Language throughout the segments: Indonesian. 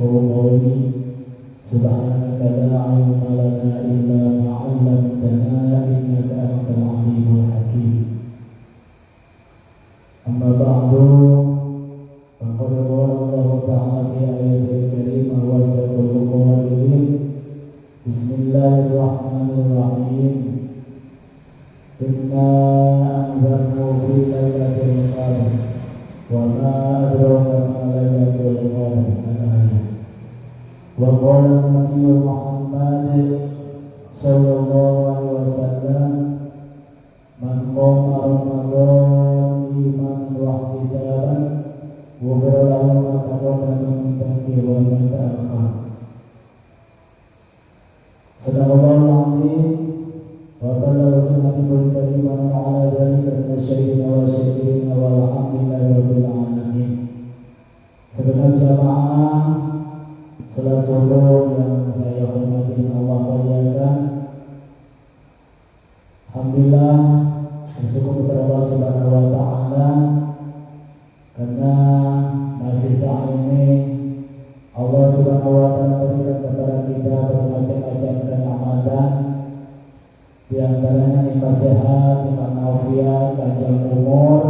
قولي سبحانك لا علم لنا إلا ما علمتنا إنك أنت العليم الحكيم. أما بعد فقد قال الله تعالى في آياته الكريمة وأصدق القائلين بسم الله الرحمن الرحيم إنا أنزلناه في ليلة القدر وما أدراك ما ليلة القدر. وقال النبي محمد صلى الله عليه وسلم من قام رمضان إيمانا واحتسابا غفر له ما تقدم من ذنبه وما تأخر. Sadaqallahul azim wa ballagha rasulul karim wa ala dzalika minasyai'in wa syakirin walhamdulillahi rabbil alamin. Segenap jamaah salat subuh yang saya hormati Allah muliakan. Alhamdulillah bersyukur kepada Allah Subhanahu wa taala karena masih saat ini Allah Subhanahu wa taala berikan kepada kita bermacam-macam kenikmatan, di antaranya nikmat sehat, nikmat afiat, panjang umur,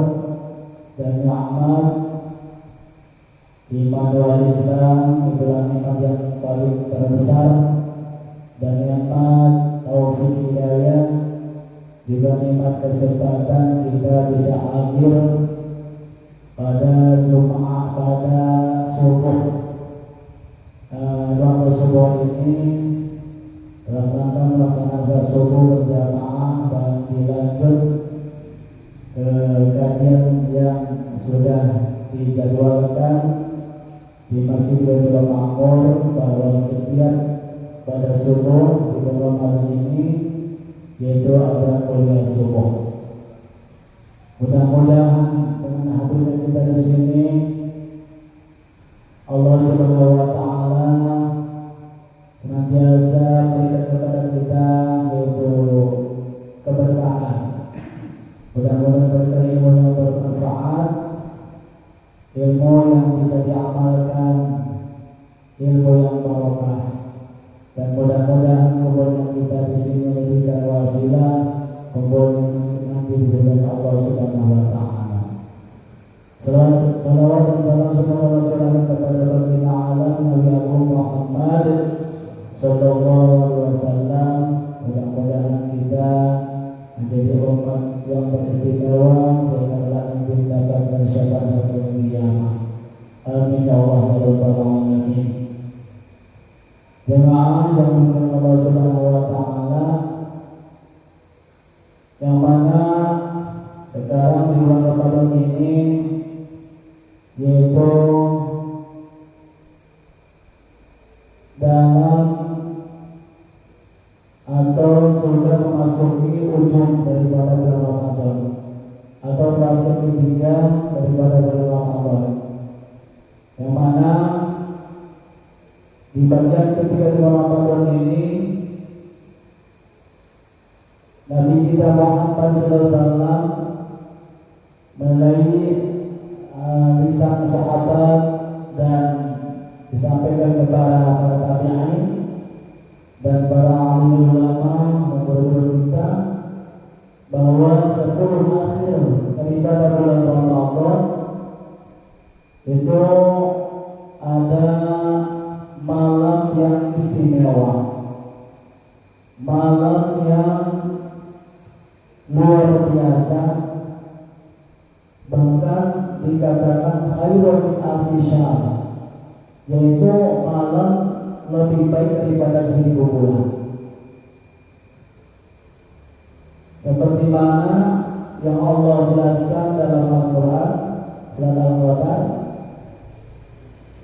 dan nikmat iman wal Islam. Itulah nikmat yang paling terbesar, dan nikmat taufik hidayah, juga nikmat kesempatan kita bisa hadir pada Jumat pada subuh. Waktu subuh ini dalam rangka melaksanakan subuh berjamaah dan dilanjut ke kajian yang sudah dijadwalkan di Masjid Baitul Ma'mur, bahwa setiap pada subuh di dalam malam ini yaitu ada kuliah subuh. Mudah-mudahan dengan hadirnya kita di sini Allah Subhanahu wa taala senantiasa berikan kepada kita yaitu keberkahan. Mudah-mudahan berkah ilmu yang bermanfaat, ilmu yang bisa diamalkan, ilmu yang barokah, dan mudah-mudahan kumpulnya kita di sini menjadikan wasilah kumpul nanti di surga Allah Subhanahu wa taala. Salawat dan salam semoga tercurahkan kepada baginda alam Nabi Agung Muhammad sallallahu alaihi wasallam. Mudah-mudahan kita menjadi umat yang beristimewa sehingga nanti mendapatkan syafaat pada kiamat. Amin ya Allah ya rabbal alamin. Jemaah yang dimuliakan Allah Subhanahu wa taala, yang mana sekarang di bulan Ramadan ini yaitu dalam atau sudah memasuki ujung daripada bulan Ramadan atau fase ketiga daripada bulan Ramadan, yang mana di bagian ketiga bulan Ramadan ini Nabi kita Muhammad SAW melalui lisan sahabat dan disampaikan kepada para tabi'in dan para alim ulama memberitahu kita bahwa 10 akhir daripada bulan Ramadan itu ada malam yang istimewa, malam yang luar biasa, bahkan dikatakan khairun min alfi syahr, yaitu malam lebih baik daripada 1000 bulan. Seperti mana yang Allah jelaskan dalam Al-Quran,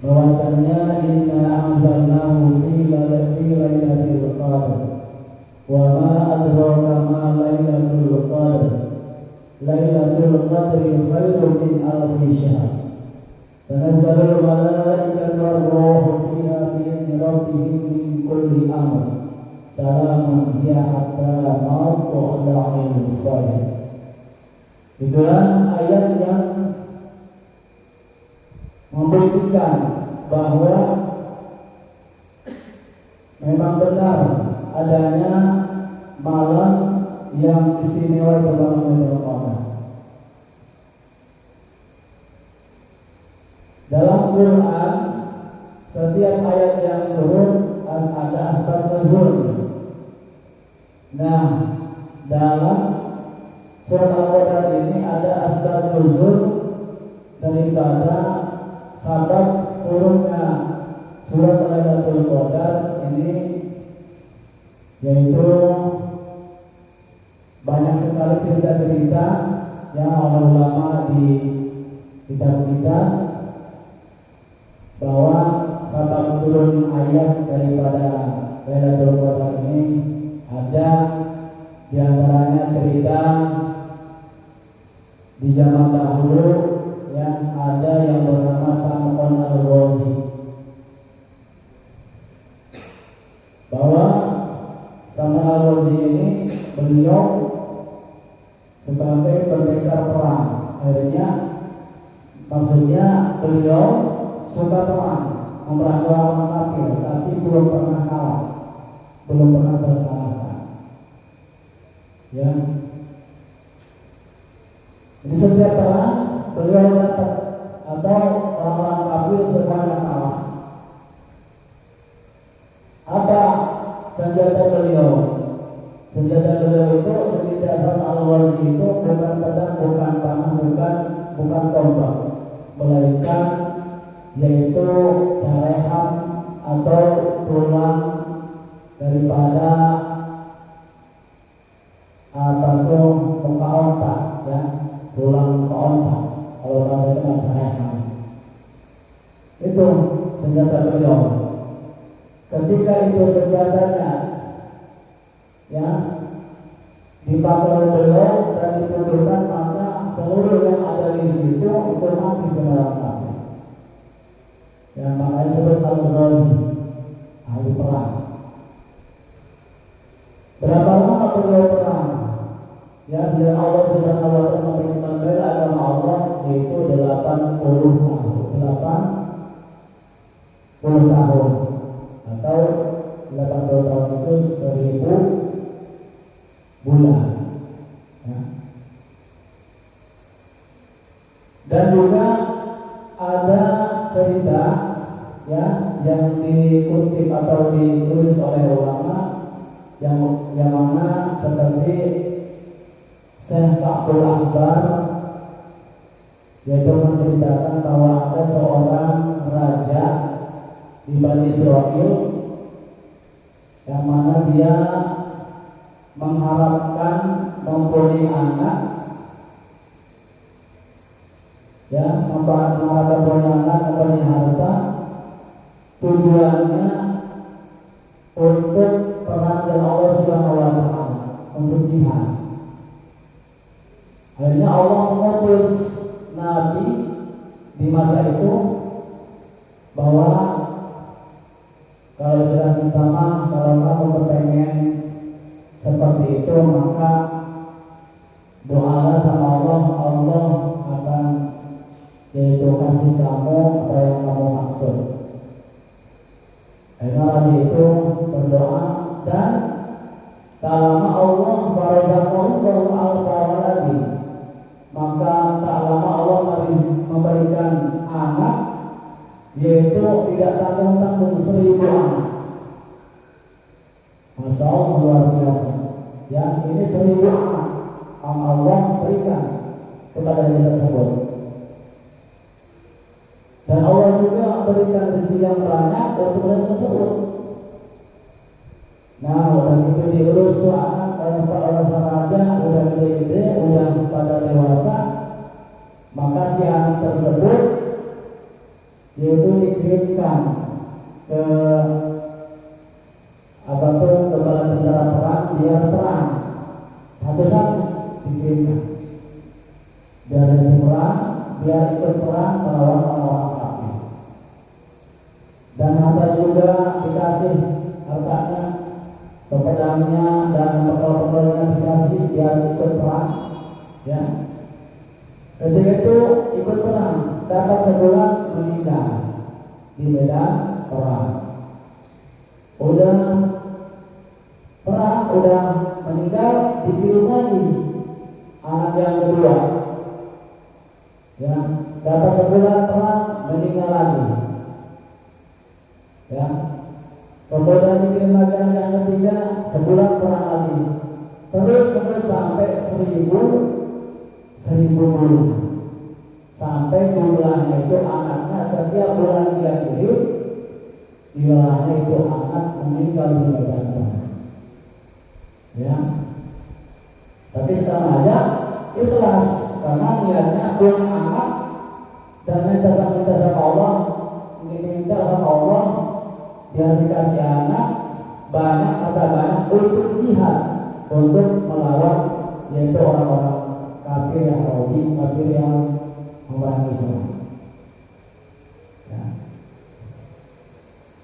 bahwasannya inna anzalnahu fi lailatul qadr wa ma adraka ma lailatul qadr. Lailatul qadri khairun min alfi syahr. Tanazzalul malaikatu war-ruhu fiha bi'izni rabbihim min kulli amr. Salamun hiya hatta matla'il fajr. Itulah ayat yang membuktikan bahwa memang benar adanya malam yang istimewa di malam Lailatul Qadar. Dalam Quran setiap ayat yang turun ada asbab nuzul. Nah, dalam surat Al-Qadar ini ada asbab nuzul daripada sabab turunnya surat Lailatul Qadar ini, yaitu banyak sekali cerita-cerita yang oleh ulama di kitab-kitab bahwa sabab turun ayat daripada Lailatul Qadar ini ada di antaranya cerita di zaman dahulu yang ada yang bernama Sam'un al-Ghazi, bahwa Sam'un al-Ghazi ini beliau sebagai pendekar perang. Akhirnya maksudnya beliau suka perang, memerangi orang kafir, tapi belum pernah kalah, belum pernah terkalahkan. Ya, di setiap perang beliau dapat atau orang-orang kafir semuanya kalah. Apa senjata beliau? Senjata beliau itu senjata al-Ghazi itu bukan pedang, bukan panah, bukan tombak, melainkan yaitu careham atau tulang daripada muka onta, ya, tulang muka onta. Kalau bahasa itu careham. Itu senjata beliau. Ketika itu senjatanya, ya, dipakai oleh beliau dan dipukulkan, maka seluruh yang ada di situ itu mati semua kafir. Yang makanya disebut al-Ghazi, ahli perang. Berapa lama beliau perang? Ya, dia Allah Subhanahu wa taala membela agama Allah yaitu 80 tahun. 80 tahun atau 80 tahun itu 1000 bulan. Ya. Dan juga ada cerita, ya, yang dikutip atau ditulis oleh ulama yang mana seperti Syekh Abdul Akbar, yaitu menceritakan bahwa ada seorang raja di Bani Israel yang mana dia mengharapkan mempunyai anak, ya, mengharapkan mempunyai anak, mempunyai harta, tujuannya untuk perang dengan Allah Subhanahu wa taala, untuk jihad. Akhirnya Allah mengutus Nabi di masa itu bahwa kalau sudah minta maaf, kalau kamu kepengen seperti itu, maka doalah sama Allah, Allah akan yaitu kasih kamu apa yang kamu maksud. Karena Nabi itu berdoa dan tak lama Allah barzaqahu al-waladi, maka tak lama Allah memberikan anak, yaitu tidak tanggung-tanggung 1000 anak. Masya Allah, luar biasa. Ya, ini 1000 anak yang Allah berikan kepada dia tersebut. Dan Allah juga berikan rezeki yang banyak untuk dia tersebut. Nah, udah gitu diurus tuh anak oleh sang raja, udah gede-gede, udah pada dewasa, maka si anak tersebut yaitu dikirimkan ke kepala tentara perang, dia perang satu-satu dikirimkan dari perang, dia ikut perang melawan orang kafir. Dan harta juga dikasih, hartanya, pedangnya dan bekal-bekalnya dikasih, dia ikut perang, ya. Ketika itu ikut perang, dapat sebulan meninggal di medan perang. Udah udah meninggal dikirim lagi anak yang kedua, ya dapat sebulan perang meninggal lagi, ya kemudian dikirim lagi anak yang ketiga sebulan perang lagi, terus sampai 1000 bulan, sampai jumlahnya itu anaknya setiap bulan dia kirim, jumlahnya itu anak meninggal di medan perang. Ya, tapi sekarang aja ikhlas karena niatnya punya anak dan minta sama Allah, minta sama Allah dia dikasih anak banyak atau banyak untuk jihad, untuk melawan yaitu orang-orang kafir yang kafir yang memerangi Islam. Ya.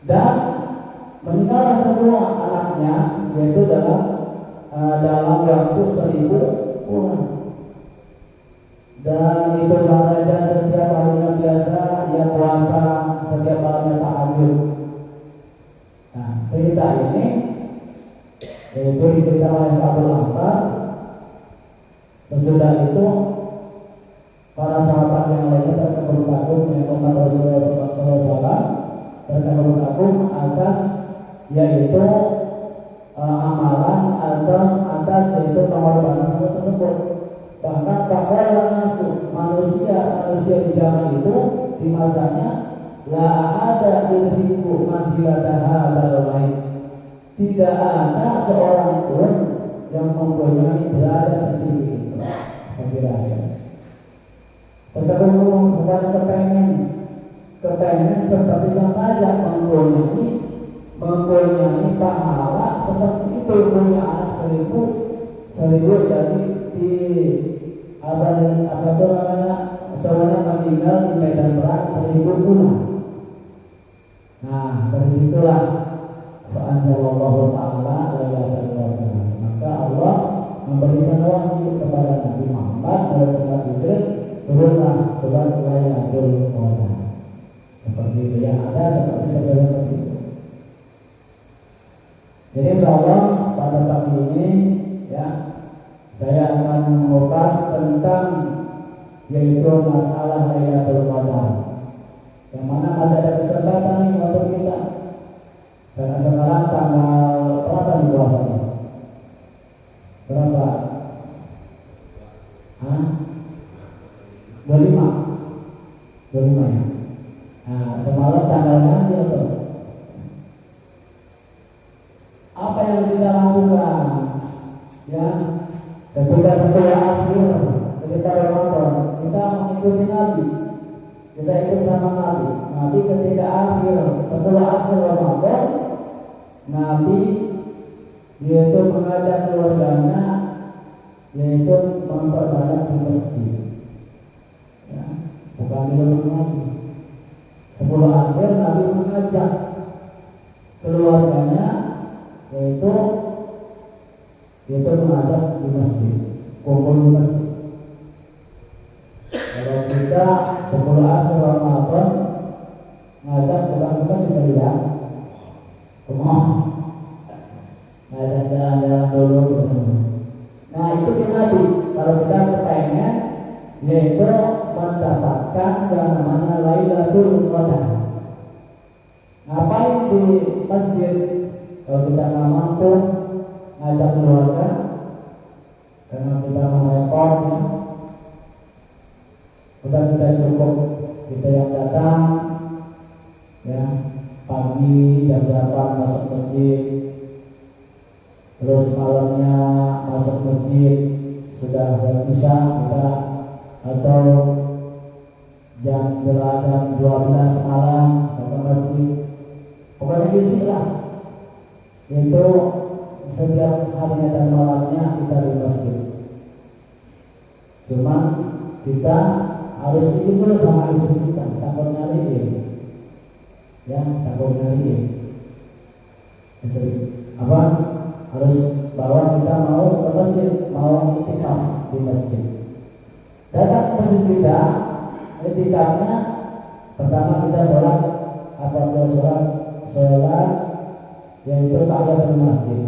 Dan meninggallah semua anaknya yaitu dalam waktu 1000 bulan. Dan itu saja setiap harinya biasa ia puasa, setiap malamnya tahajud. Nah, cerita ini yaitu diceritakan oleh Abu Lahab. Sesudah itu para sahabat yang lainnya terkagum-kagum dengan umat Rasulullah SAW, terkagum-kagum atas yaitu amalan atas yaitu pengorbanan tersebut. Bahkan bahwa manusia di zaman itu di masanya la ada ilhiku manzilataha al-lain. Tidak ada seorang pun yang mempunyai derajat setinggi itu. Terkadang kepada kepengen seperti saja mempunyai pahala seperti itu, punya anak 1000 jadi di apa itu namanya seorang meninggal di medan perang 1000 bulan. Nah dari situlah Anzalallahu ta'ala ayat al-Qur'an. Maka Allah memberikan wahyu kepada Nabi Muhammad melalui Jibril, turunlah surat Lailatul Qadar. Seperti itu yang ada seperti itu. Jadi insyaallah pada pagi ini ya saya akan mengupas tentang yaitu masalah Lailatul Qadar. Yang mana masih ada kesempatan nih untuk kita. Karena sekarang tanggal berapa nih puasanya? Berapa? 25 ya. Nah, semalam tanggalnya itu. Apa yang kita lakukan? Ya, ketika setelah akhir ketika Ramadan, kita mengikuti Nabi. Kita ikut sama Nabi. Nabi ketika setelah akhir Ramadan, Nabi yaitu mengajak keluarganya yaitu memperbanyak di masjid. Ya, bukan di rumah Nabi. Sebelum akhir Nabi mengajak keluarganya yaitu mengajak di masjid, kumpul di masjid. Kalau kita sebelum akhir Ramadan ngajak bukan ke masjid ya, ngajak jalan-jalan dulu. Nah itu Nabi. Kalau kita kepengen yaitu mendapatkan yang namanya Lailatul Qadar. Ngapain di masjid? Kalau kita nggak mampu ngajak keluarga, karena kita merepot ya, udah kita cukup kita yang datang ya pagi jam 8 masuk masjid, terus malamnya masuk masjid sudah bisa kita, atau jam 12 malam ke masjid. Pokoknya isilah itu setiap harinya dan malamnya kita di masjid. Cuma kita harus izin dulu sama istri kita, takut nyariin, ya takut nyariin. Istri apa? Harus bahwa kita mau ke masjid, mau iktikaf di masjid. Datang ke masjid kita, iktikafnya pertama kita sholat, apabila sholat yaitu tahiyatul masjid.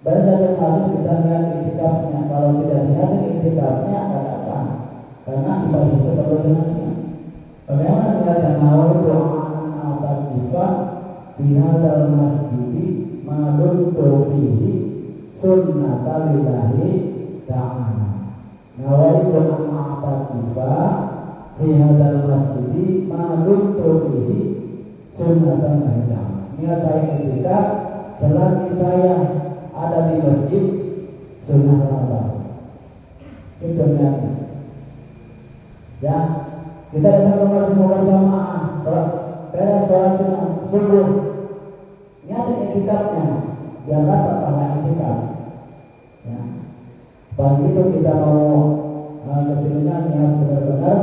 Bahasa termasuk kita lihat iktikafnya. Kalau tidak lihat iktikafnya agak sah, karena ibadah itu perlu dengan niat. Bagaimana niat yang awal itu anak kita bina dalam masjid madun fihi sunnatalillahi ta'ala. Nawaitu an a'taqifa fi hadzal masjid ma dumtu fihi sunnatan ta'ala. Niat saya ketika selagi saya ada di masjid sunnah Allah. Itu niatnya. Ya, kita datang ke masjid berjamaah, sholat subuh. Niat iktikafnya biar dapat pahala iktikaf. Ya. Begitu kita mau kesininya niat benar-benar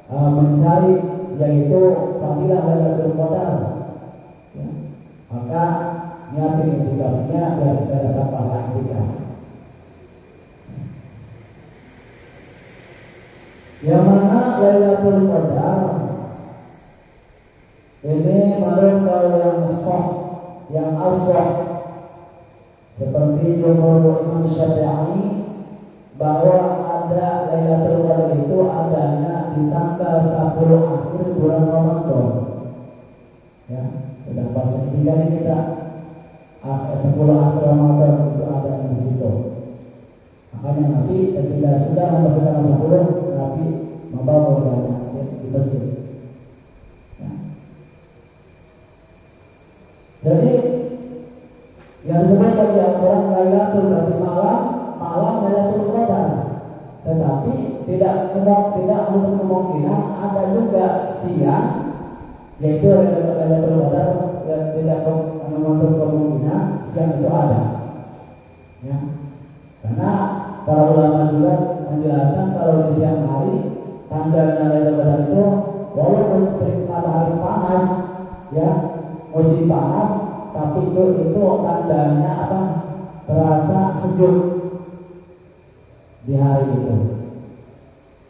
mencari yaitu fadilah Lailatul Qadar. Ya. Maka niat iktikafnya biar kita dapat pahala iktikaf. Yang mana Lailatul Qadar ini menurut kalau yang sah, yang aswah, seperti jumhur Imam Syafi'i bahwa ada Lailatul Qadar itu adanya di tanggal 10 akhir bulan Ramadan. Ya, sudah pas ketiga ini kita 10 akhir Ramadan itu ada di situ. Makanya Nabi ketika sudah memasukkan 10, Nabi membawa banyak di masjid. Ya. Jadi yang disebut bagi Al-Quran Lailatul berarti malam Lailatul Qadar. Tetapi tidak untuk kemungkinan ada juga siang, yaitu Lailatul Qadar, yang tidak menutup kemungkinan siang itu ada. Ya. Karena para ulama juga menjelaskan kalau di siang hari tandanya Lailatul Qadar itu walaupun terik matahari panas, ya musim panas, tapi itu tandanya apa? Terasa sejuk di hari itu.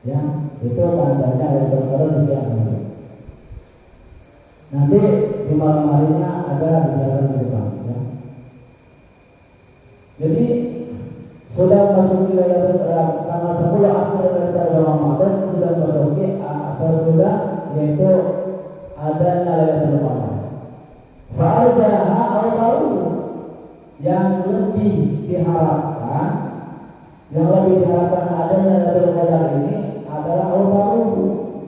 Ya, itu tandanya Lailatul Qadar di siang hari. Nanti di malam harinya ada penjelasan di depan. Ya. Jadi sudah masuk Lailatul Qadar tanggal 10 akhir dari Ramadan sudah masuk sudah yaitu ada Lailatul Qadar. Fa'ajaha al-qaul yang lebih diharapkan adanya Lailatul Qadar ini adalah al-qaul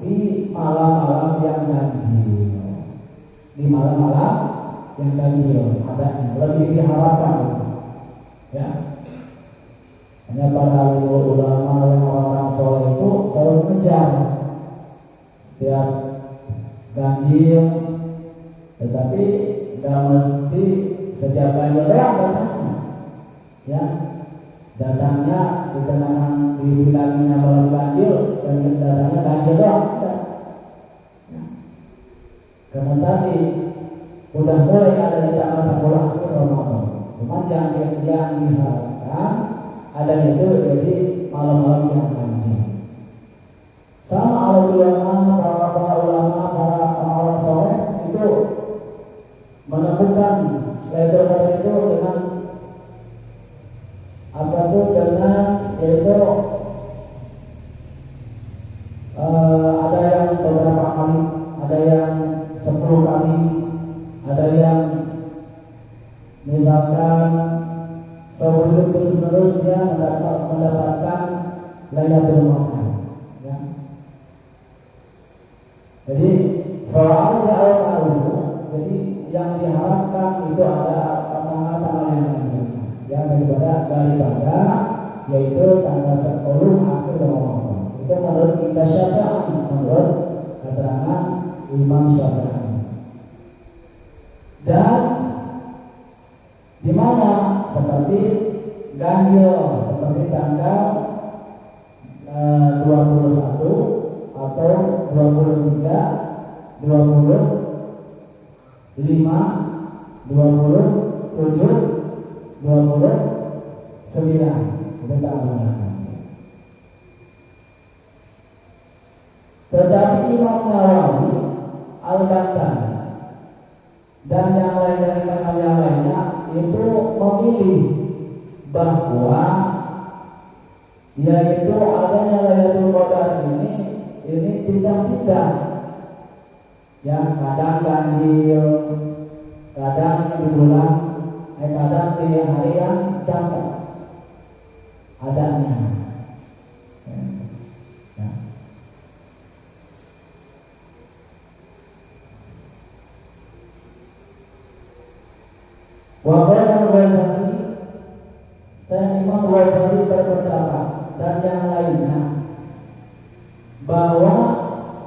di malam-malam yang ganjil. Di malam-malam yang ganjil adanya lebih diharapkan. Ya. Hanya para ulama yang orang soleh itu selalu mengejar setiap ganjil, tetapi tidak mesti setiap ganjil datangnya. Ya, datangnya di kenangan di bilangnya malam ganjil dan datangnya ganjil doang. Ya. Karena tadi sudah mulai ada di tanggal 10 akhir Ramadan. Cuma yang diharapkan adanya itu jadi malam-malam yang ganjil. Sama ulama, para ulama, para orang soleh itu menemukan Lailatul Qadar itu dengan apa tuh? Dengan yaitu ada yang beberapa kali, ada yang 10 kali, ada yang misalkan seumur terus dia mendapatkan Lailatul Qadar. Ya. Jadi kalau ada jadi yang diharapkan itu ada tanggal-tanggal yang lain. Yang daripada yaitu tanggal 10 akhir Ramadan. Itu menurut kita Syafi'i, menurut keterangan Imam Syafi'i. Dan di mana seperti ganjil, seperti tanggal 21 atau 23, 25, 27, 29 itu tanggalnya. Tetapi Imam Nawawi, Al-Ghazali dan yang lainnya itu memilih bahwa yaitu adanya Lailatul Qadar ini tidak ya, kadang ganjil, kadang di bulan, kadang di hari yang jangka adanya. Ya. Waqala Al-Ghazali, saya Imam Ghazali berpendapat dan yang lainnya bahwa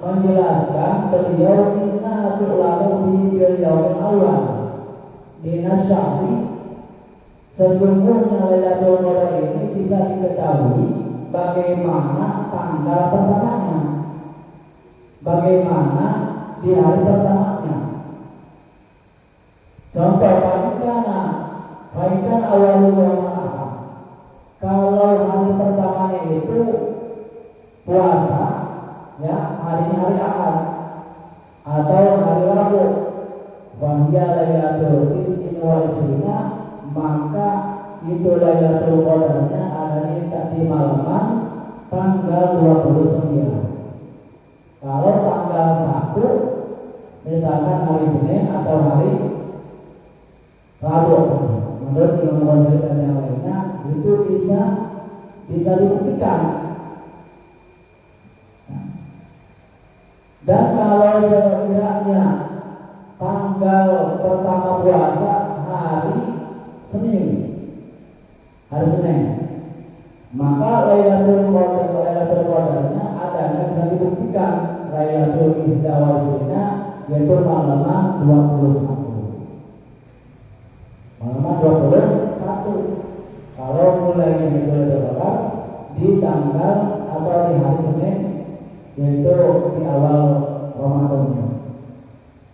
menjelaskan beliau inna tu'lamu bi bil yaumil awal dinas syahri, sesungguhnya Lailatul Qadar ini bisa diketahui bagaimana tanggal pertamanya, bagaimana di hari pertamanya. Contoh baikkan awalul yaumil ahad, kalau hari pertamanya itu puasa, ya, hari Ahad atau hari Rabu, wahya Lailatul Isnin wa Isrina, maka itu Lailatul Qadarnya adanya di malaman tanggal 29. Kalau tanggal 1 misalkan hari Senin atau hari Rabu, menurut Imam Ghazali dan yang lainnya itu bisa dibuktikan. Dan kalau sekiranya tanggal pertama puasa hari Senin, maka Lailatul Qadarnya adanya bisa dibuktikan Lailatul Ihda wa Isrina, yaitu malaman 21. Malaman 21. Kalau mulai Lailatul Qadar di tanggal atau di hari Senin, yaitu di awal Ramadannya.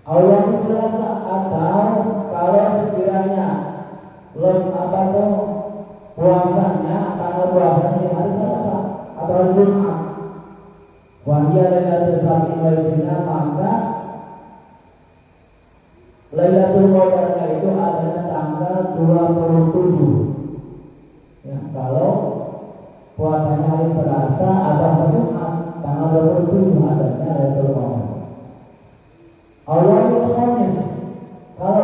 Awal Selasa, atau kalau sekiranya puasanya, tanggal puasanya di hari Selasa atau hari Jumat, wahya Lailatul Sabti wa Isrina, maka Lailatul Qadarnya itu adanya tanggal 27. Ya, kalau puasanya hari Selasa atau hari Jumat, tanggal 27 adanya Lailatul Qadar. Awalul Khamis, kalau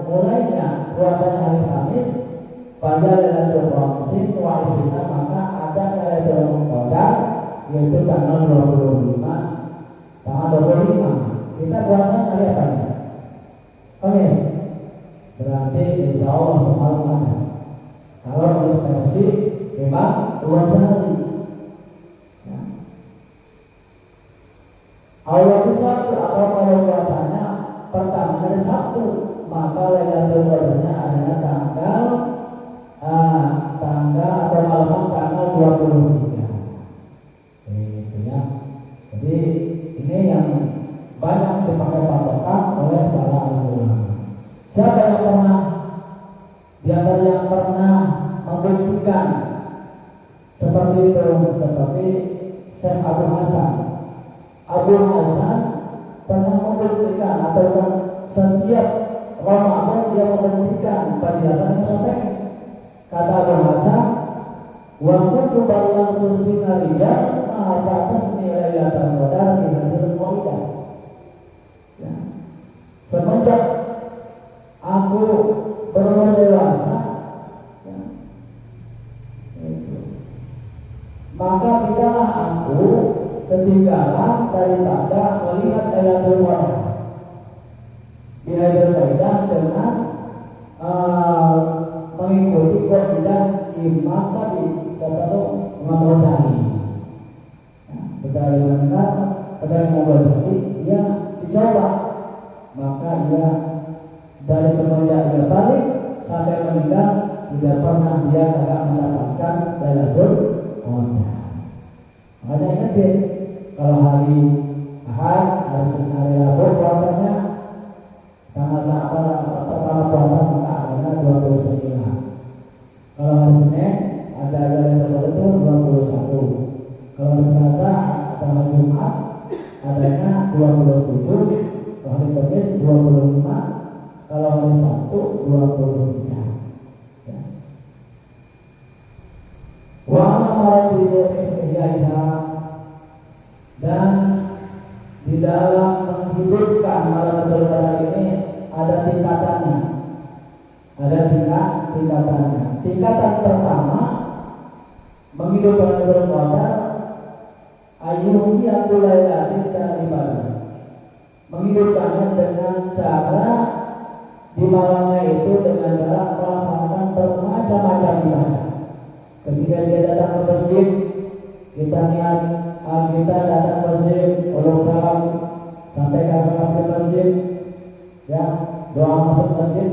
mulainya puasanya hari Kamis, pada Lailatul Khamis wa Isrina, maka ada Lailatul Qadar, yaitu tanggal 25. Kita puasanya hari apa? Kamis. Berarti insya Allah semalam ada. Kalau menurut versi memang puasa hari. Allah Sabtu, atau kalau puasanya pertama hari Sabtu, maka Lailatul Qadarnya adalah tanggal atau malam tanggal 23. Itu ya. Jadi ini yang banyak dipakai patokan oleh para ulama. Siapa yang pernah di antara yang pernah membuktikan seperti itu? Seperti Syekh Abu Hasan pernah membuktikan, atau setiap Ramadan dia membuktikan penjelasan sampai kata Abu Hasan, wa kuntu balagtu sinariya ma batasni Lailatul Qadar di hadil maulidah. Ya. Semenjak aku berumur dewasa, ya, maka tidaklah aku ketinggalan daripada melihat Lailatul Qadar di hari Qadar dengan mengikuti kaidah imam tadi, seperti Imam Ghazali. Setelah mendengar pada Imam Ghazali, dia dicoba, maka dia dari semenjak dia balik sampai meninggal tidak pernah dia tidak mendapatkan Lailatul Qadar. Makanya ingat deh, kalau hari Ahad, hari Rabu puasanya tanggal pertama puasa maka adanya 29. Kalau hari Senin ada Lailatul Qadar itu 21. Kalau hari Selasa atau hari Jumat adanya 27. Kalau hari Kamis 25. Kalau hari Sabtu 23. Ya. tingkatannya. Tingkatan pertama menghidupkan Lailatul Qadar ayyuhiyatu lailatin ibadah. Menghidupkannya dengan cara di malamnya itu dengan cara melaksanakan bermacam-macam ibadah. Ketika dia datang ke masjid, kita niat kita datang ke masjid, ulul salam, sampaikan salam di masjid, ya, doa masuk masjid,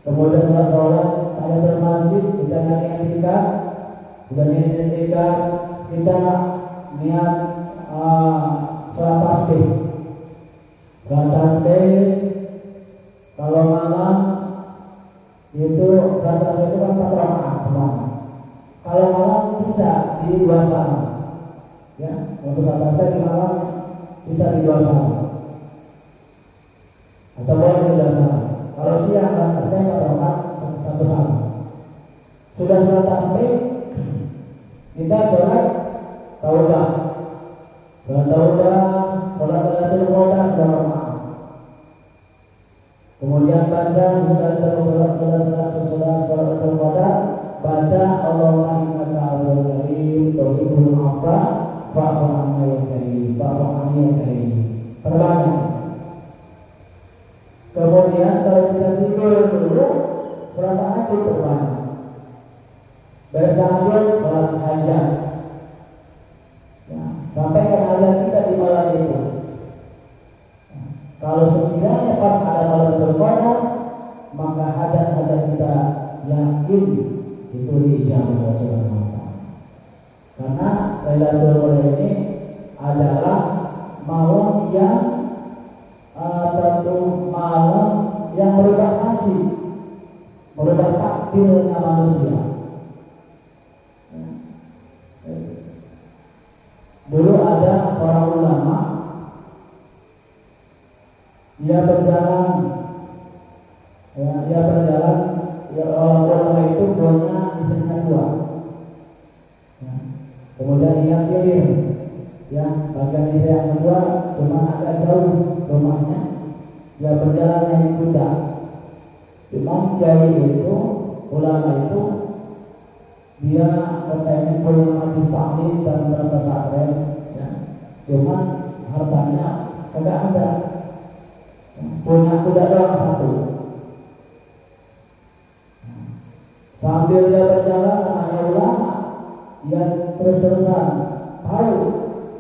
kemudian sholat tahiyatul masjid, kita niat itikaf, kita niat itikaf, kita niat sholat tasbih. Sholat tasbih kalau malam itu sholat tasbih itu kan 4 rakaat semuanya. Kalau malam bisa di 2 salam, ya, untuk sholat tasbih di malam bisa di 2 salam atau boleh di 2 salam. Kalau siang sholat tasbih 4 rakaat 1 salam. Sudah sholat tasbih, kita sholat taubah. Sholat taubah, sholat Lailatul Qadar 2 rakaat. Kemudian baca sholat Lailatul Qadar, baca Allahumma innaka afuwwun karim tuhibbul afwa fa'fu anna ya karim, fa'fu anni ya karim. Perbanyak. Kemudian kalau kita tidur dulu, sholat tahajud perbanyak. Beres tahajud, sholat hajat. Ya, sampaikan hajat kita di malam itu. Kalau sekiranya pas ada Lailatul Qadar, maka hajat-hajat kita yakin itu diijabah oleh Subhanahu wa Ta'ala. Karena Lailatul Qadar ini adalah malam yang tentu malam yang merubah nasib, merubah takdirnya manusia. Dulu ada seorang ulama, dia berjalan, ulama itu punya istrinya 2, ya. Kemudian dia pilih, ya, bagian istri yang kedua cuma agak jauh rumahnya, dia berjalan naik kuda. Imam Kiai itu, ulama itu, dia kepengen punya majlis taklim dan pesantren, ya. Cuma hartanya kagak ada. Punya kuda doang 1. Sambil dia berjalan, namanya ulama, dia terus-terusan tahu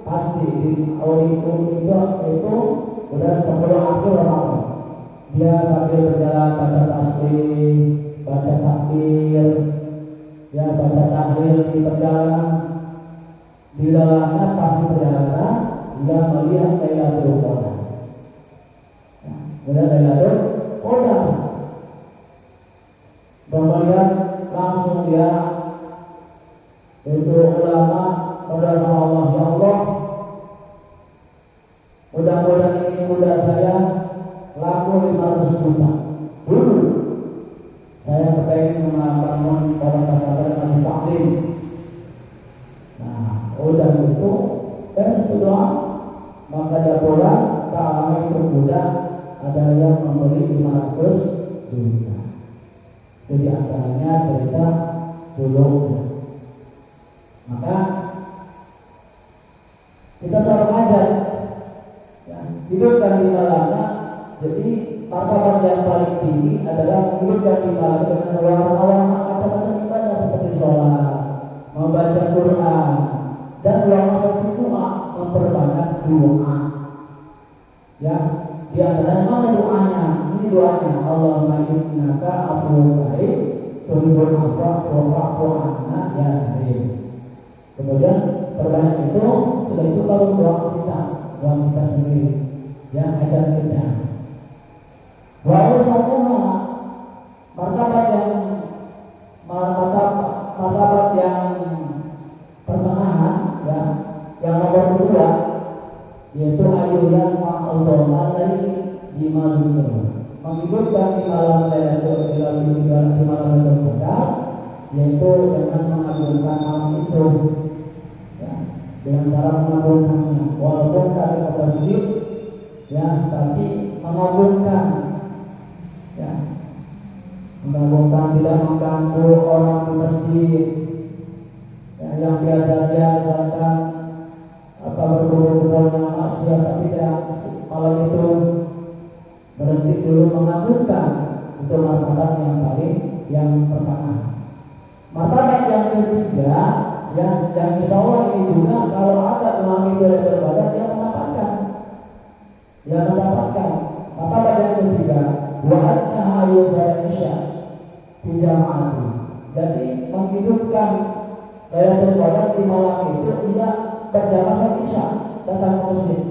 pasti di itu udah 10 akhir Ramadan. Dia sambil berjalan baca tasbih, baca takbir, ya, baca tahlil di perjalanan. Di dalamnya pasti perjalanan dia melihat Lailatul Qadar. Melihat Lailatul Qadar. Kemudian langsung dia itu ulama berdoa sama Allah, ya Allah, mudah-mudahan ini kuda saya laku 500 juta. Dulu saya kepengen membangun pada pesantren majlis taklim. Nah, udah itu dan sudah maka dia pulang ke alam itu kuda ada yang membeli 500 juta. Jadi antaranya cerita dulu. Maka kita selalu ngajak, ya, hidupkan di malamnya. Jadi martabat yang paling tinggi adalah hidupkan di malam dengan warna-warna macam-macam ibadah seperti sholat, membaca Quran, dan ulama seperti doa, memperbanyak doa. Ya, di antaranya mana doanya? Ini doanya, Allahumma innaka afuwwun karim tuhibbul afwa fa'fu anna ya karim. Kemudian perbanyak itu, sudah itu baru doa kita sendiri, ya, ajar kita. Wa usatuha, martabat yang pertengahan, ya, yang nomor 2, yaitu ayuhan ma'azoma laili di malam, menghidupkan di malam Lailatul Qadar, yaitu dengan mengagungkan malam itu, ya, dengan cara mengagungkannya, walaupun kami pada sujud, ya, tapi mengagungkan, ya, Menggabungkan tidak mengganggu orang di masjid ya, yang biasa dia misalkan berkumpul-kumpulnya maksiat, tapi dia malam itu berhenti dulu mengagungkan itu martabat yang paling yang pertama. Martabat yang ketiga yang insya Allah ini juga kalau ada uang itu yang beribadah dia mendapatkan. Martabat yang ketiga buatnya hayu Indonesia di jamaah. Jadi menghidupkan Lailatul Qadar di malam itu ia berjamaah Isya datang ke masjid.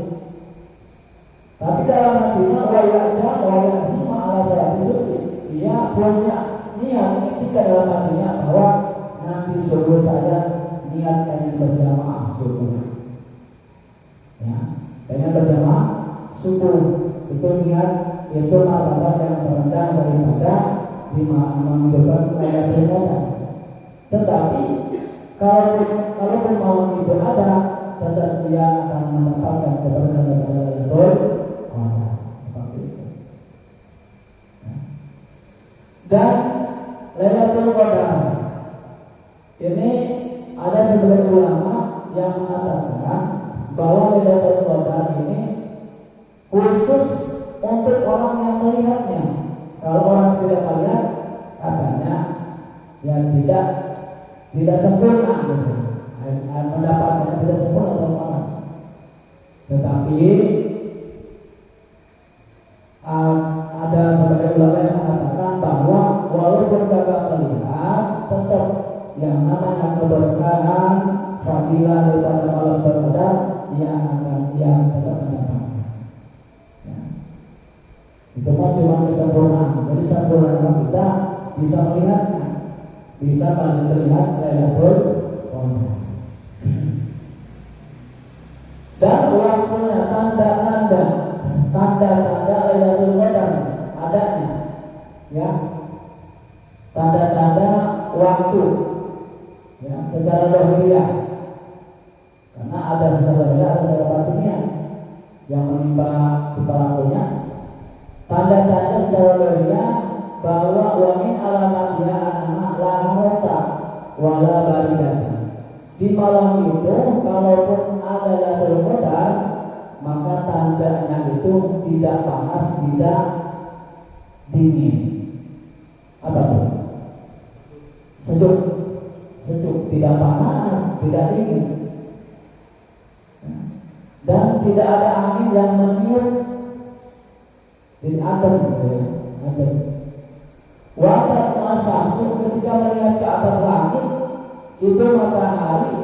Tapi dalam hatinya wajah semua ala salat subuh. Ia punya niat ketika dalam hatinya bahwa nanti subuh saya niatkan berjamaah subuh. Ya, pengen berjamaah subuh itu niat itu martabat yang terendah daripada menghidupkan Lailatul Qadar. Tetapi kalau malam itu ada, tetap dia akan mendapatkan keberkahan Lailatul Qadar seperti itu. Dan Lailatul Qadar ini ada sebagian ulama yang mengatakan bahwa Lailatul Qadar ini khusus untuk orang yang melihatnya. Kalau orang tidak melihat, katanya yang tidak sempurna, gitu. Mendapatnya tidak sempurna orang. Tetapi ada sebagian ulama yang mengatakan bahwa walaupun tidak melihat, tetap yang namanya keberkahan, fadilah daripada malam Qadar yang tetap mendapatkan. Itu cuma kesempurnaan. Jadi sempurna kita bisa melihatnya, bisa melihat Lailatul Qadar. Dan waktunya tanda-tanda Lailatul Qadar adanya, ya, tanda-tanda waktu, ya, secara zahiriyah. Karena ada secara zahiriyah, ada secara batinnya yang menimpa si pelakunya. Tanda-tanda secara zahiriyah bahwa wa min alamatiha anna la mauta wala baridatan. Di malam itu kalaupun ada Lailatul Qadar, maka tandanya itu tidak panas, tidak dingin. Apa itu? Sejuk, tidak panas, tidak dingin. Dan tidak ada angin yang meniup. Jadi adem, adem. Wakat masyarakat ketika melihat ke atas langit itu matahari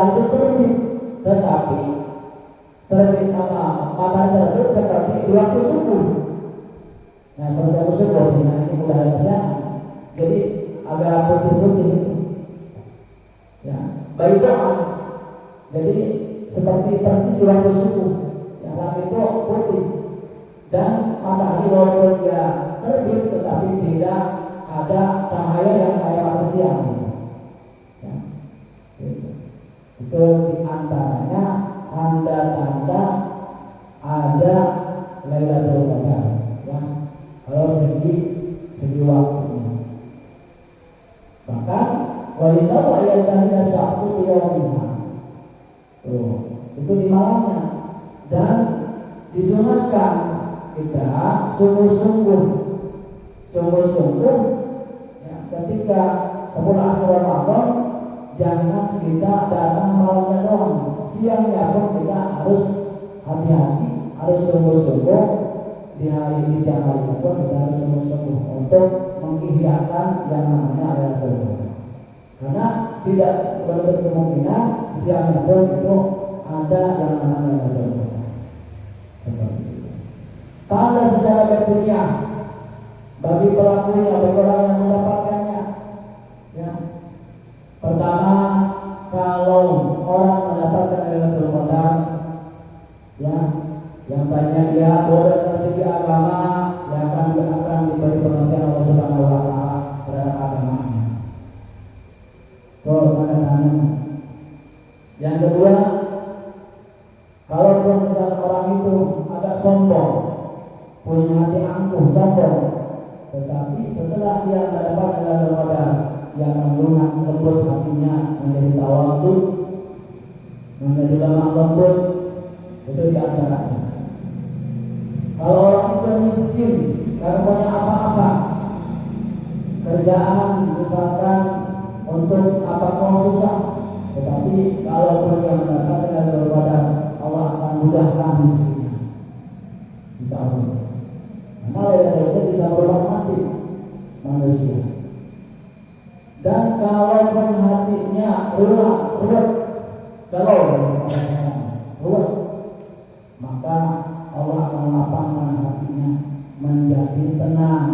itu terbit, tetapi terbit matahari terbit seperti di waktu subuh. Nah, seperti waktu subuh ini udah ada siang, jadi agak putih-putih. Ya, baik doa. Jadi seperti persis di waktu subuh. Langit itu putih dan matahari walaupun dia terbit tetapi tidak ada cahaya yang kayak pada siang. Ya, gitu. Itu diantaranya tanda-tanda ada Lailatul Qadar. Ya, kalau segi waktunya. Bahkan wanita ayat tadi syaksu yaumiha. Itu di malamnya. Dan disunahkan kita sungguh-sungguh ya, ketika sebulan akhir Ramadan jangan kita datang malamnya doang, siangnya pun kita harus hati-hati, harus sungguh-sungguh di hari ini, siang hari pun kita harus sungguh-sungguh untuk mengikhtiarkan yang namanya Lailatul Qadar. Karena tidak berarti kemungkinan siangnya pun itu ada yang namanya Lailatul Qadar. Tanda secara batiniah bagi pelakunya, bagi orang yang mendapatkannya. Ya. Pertama, kalau orang mendapatkan Lailatul Qadar, ya, yang tanya dia boleh dari segi agama, yang akan diberi pengertian Allah Subhanahu Wa Taala terhadap agamanya. Tanda. Yang kedua, kalaupun misalnya orang itu agak sombong, punya hati angkuh, sombong, Tetapi setelah dia mendapat Lailatul Qadar, dia akan lunak lembut hatinya, menjadi tawadhu, menjadi lemah lembut. Itu di antaranya. Kalau orang itu miskin, karena punya apa-apa, kerjaan misalkan untuk apapun susah, tetapi kalau dia mendapatkan Lailatul Qadar, Allah akan mudahkan rezekinya. Kita tahu. Karena Lailatul Qadar bisa berubah nasib manusia. Dan kalau hatinya ruwet, kalau ruwet, maka Allah akan lapangkan hatinya menjadi tenang,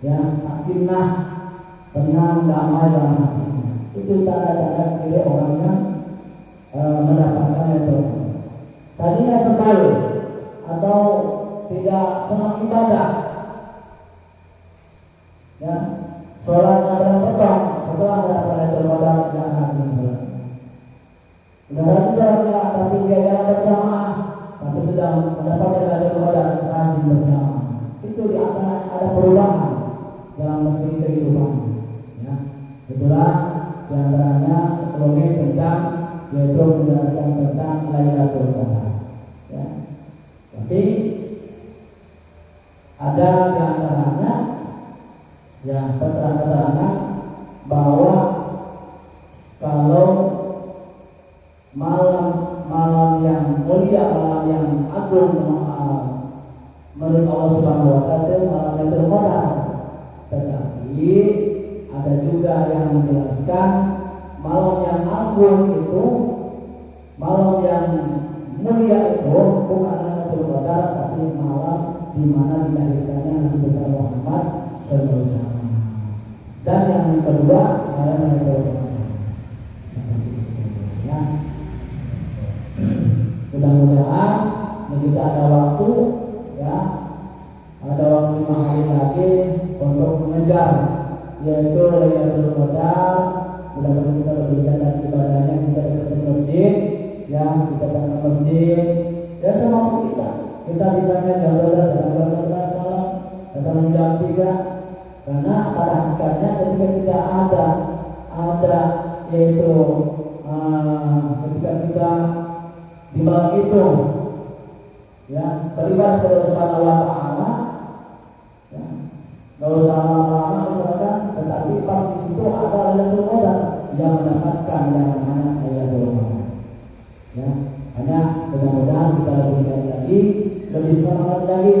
ya, sakinah, tenang, damai dalam hatinya. Itu tanda-tanda ciri orang yang mendapatkan itu. Tadinya sebal atau tidak senang ibadah, ya, sholatnya berantakan. Setelah mendapatkan Lailatul Qadar, jangan hati sholat. Udah rajin sholatnya, tapi dia jarang berjamaah. Tapi sedang mendapatkan Lailatul Qadar, rajin berjamaah. Itu di antara ada perubahan dalam mesin kehidupan. Ya, itulah di antaranya sekelumit tentang, yaitu menjelaskan tentang Lailatul Qadar. Ya, tapi ada di antaranya ya keterangan bahwa kalau malam yang mulia, malam yang agung menurut Allah Subhanahu wa Ta'ala itu malam Lailatul Qadar. Tetapi ada juga yang menjelaskan malam yang agung itu, malam yang mulia itu bukan Lailatul Qadar, tapi malam di mana dilahirkannya Nabi besar Muhammad sallallahu alaihi wasallam. Dan yang kedua adalah Lailatul Qadar. Ya. Mudah-mudahan kita ada waktu, ya, ada waktu 5 hari lagi untuk mengejar, yaitu Lailatul Qadar. Mudah-mudahan kita lebih dari ibadahnya, kita dekat di masjid, ya, kita datang ke masjid, ya, semampu kita. Kita bisanya jam 12, jam 12 malam, datang jam 3. Karena pada hakikatnya ketika kita ada yaitu ketika kita di malam itu, ya, beribadah kepada Subhanahu wa Ta'ala, ya, nggak usah lama-lama misalkan, tetapi pas di situ ada Lailatul Qadar yang mendapatkan yang namanya Lailatul Qadar. Ya, hanya mudah-mudahan kita lebih baik lagi, lebih semangat lagi,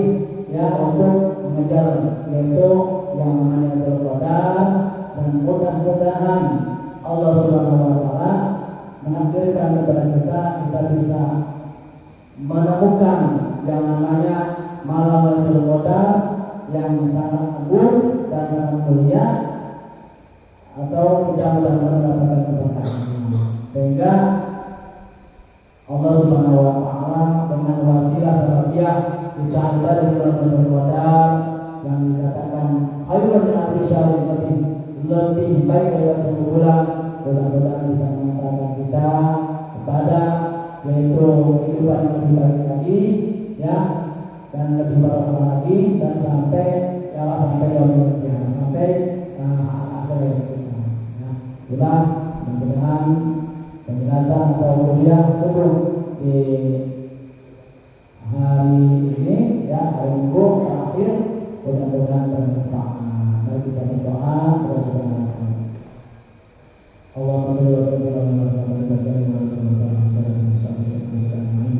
ya, untuk mengejar yaitu yang namanya Lailatul Qadar, dan mudah-mudahan Allah Subhanahu wa Ta'ala menakdirkan kepada kita bisa menemukan yang namanya malam Lailatul Qadar yang sangat agung dan sangat mulia, atau kita mudah-mudahan mendapatkan keberkahan, sehingga Allah Subhanahu wa Ta'ala dengan wasilah sababiah kita ada di bulan Lailatul Qadar yang dikatakan khairun min alfi syahr, lebih baik dari 1000 bulan. Mudah-mudahan bisa mengantarkan kita kepada yaitu kehidupan yang lebih baik lagi, ya, dan lebih berkah lagi, dan sampai yaumul qiyamah, sampai akhir kita. Ya, itulah mudah-mudahan penjelasan atau kuliah subuh di hari ini, ya, hari Minggu terakhir, mudah-mudahan bermanfaat. Mari kita berdoa terus berdoa. Allahumma shalli wa sallim ala Muhammad wa sallim ala Muhammad wa sallim amin.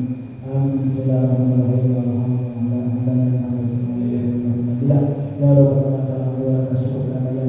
Bismillahirrahmanirrahim. Alhamdulillah ya rabbal alamin wa syukrana ya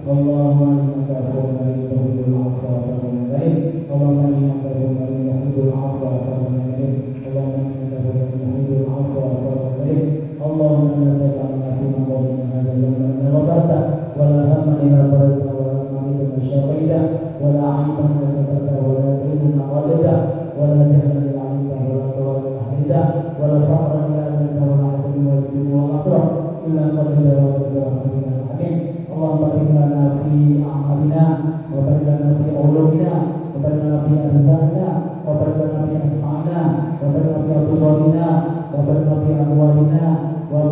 Allahumma innaka afuwwun tuhibbul afwa fa'fu anni. Allahumma innaka afuwwun tuhibbul afwa fa'fu anni. Allahumma innaka afuwwun tuhibbul afwa fa'fu anni. Allahumma la taj'alna fi maqamina hadha dhanban ghafarta wa la hamman illa farajta wa la hamman illa shaqaita wa la 'ayban illa satarta wa la daynan qadita wa la jahlan illa 'alimta wa la dawran illa hadita wa la faqran illa anta wa la haqqan illa dunya wa akhirah illa qadita wa sallallahu amin. Allahumma barik lana fi a'malina wa barik lana fi ulumina wa barik lana fi arzaqina wa barik lana fi asma'ina wa barik lana fi absarina wa barik lana fi amwalina wa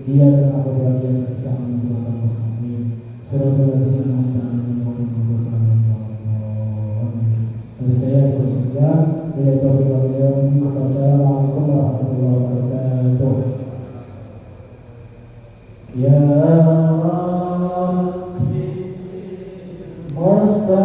Dia adalah bagian bersama dengan muslimin. Assalamualaikum warahmatullahi wabarakatuh. Ya Rabbi Mustafa